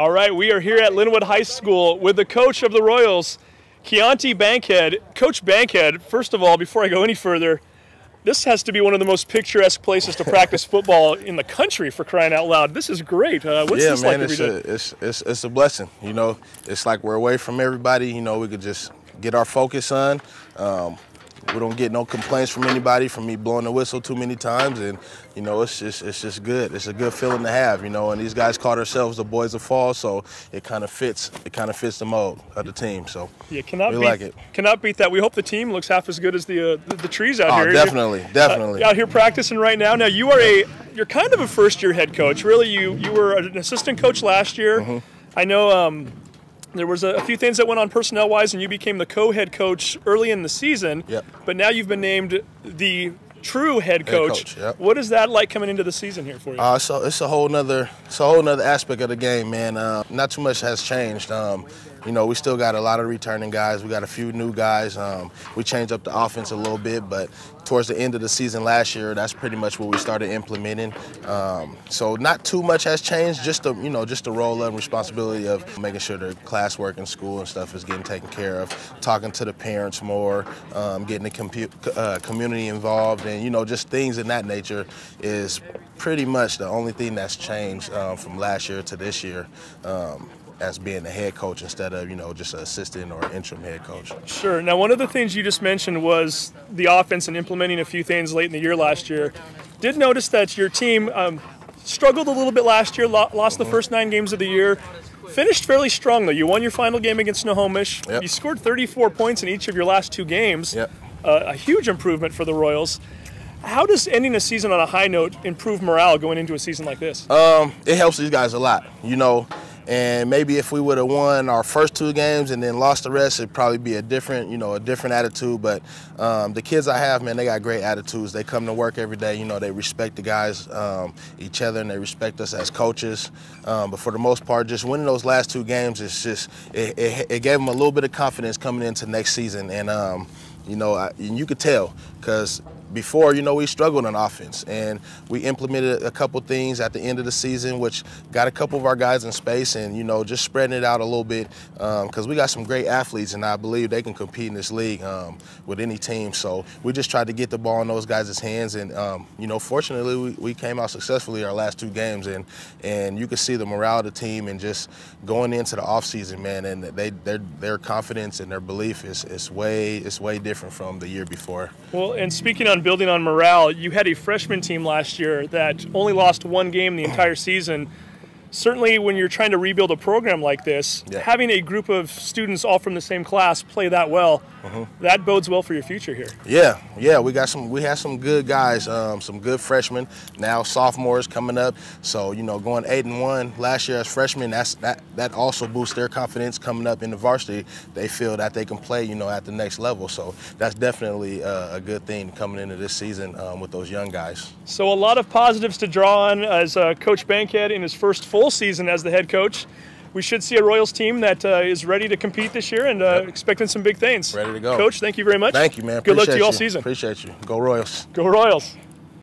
All right, we are here at Lynnwood High School with the coach of the Royals, Keauntea Bankhead. Coach Bankhead, first of all, before I go any further, this has to be one of the most picturesque places to practice football in the country, for crying out loud. This is great. What's this like every day? It's a blessing. You know, it's like we're away from everybody. You know, we could just get our focus on. We don't get no complaints from anybody from me blowing the whistle too many times, and you know, it's just good. It's a good feeling to have, you know. And these guys call themselves the Boys of Fall, so it kind of fits. It kind of fits the mold of the team. So yeah, cannot beat that. We hope the team looks half as good as the trees out here. Definitely. Out here practicing right now. Now you're kind of a first-year head coach. Really, you were an assistant coach last year. Mm-hmm. I know. There was a few things that went on personnel-wise, and you became the co-head coach early in the season. Yep. But now you've been named the true head coach. Yep. What is that like coming into the season here for you? So it's a whole nother aspect of the game, man. Not too much has changed. You know, we still got a lot of returning guys. We got a few new guys. We changed up the offense a little bit, but towards the end of the season last year, that's pretty much what we started implementing. So not too much has changed. Just the role and responsibility of making sure the classwork in school and stuff is getting taken care of, talking to the parents more, getting the community involved, and you know, just things in that nature is pretty much the only thing that's changed from last year to this year. As being the head coach instead of, you know, just an assistant or interim head coach. Sure. Now, one of the things you just mentioned was the offense and implementing a few things late in the year last year. Did notice that your team struggled a little bit last year, lost the first 9 games of the year. Finished fairly strong, though. You won your final game against Snohomish. Yep. You scored 34 points in each of your last 2 games. Yep. A huge improvement for the Royals. How does ending a season on a high note improve morale going into a season like this? It helps these guys a lot, you know. And maybe if we would have won our first 2 games and then lost the rest, it'd probably be a different attitude. But the kids I have, man, they got great attitudes. They come to work every day. You know, they respect the guys, each other, and they respect us as coaches. But for the most part, just winning those last 2 games, it gave them a little bit of confidence coming into next season. And you know, and you could tell because before, you know, we struggled on offense, and we implemented a couple things at the end of the season, which got a couple of our guys in space, and you know, just spreading it out a little bit because we got some great athletes, and I believe they can compete in this league with any team. So we just tried to get the ball in those guys' hands, and you know, fortunately, we came out successfully our last 2 games, and you could see the morale of the team, and just going into the off season, man, and their confidence and their belief is way different from the year before. Well, and speaking on building on morale, you had a freshman team last year that only lost 1 game the entire season. Certainly when you're trying to rebuild a program like this, having a group of students all from the same class play that well, that bodes well for your future here. Yeah, we had some good guys, some good freshmen, now sophomores coming up. So, you know, going 8-1 last year as freshmen, that also boosts their confidence coming up in the varsity. They feel that they can play, you know, at the next level. So that's definitely a good thing coming into this season with those young guys. So a lot of positives to draw on as Coach Bankhead in his first full season as the head coach. We should see a Royals team that is ready to compete this year and expecting some big things. Ready to go. Coach, thank you very much. Thank you, man. Good luck to you all season. Appreciate you. Go Royals. Go Royals.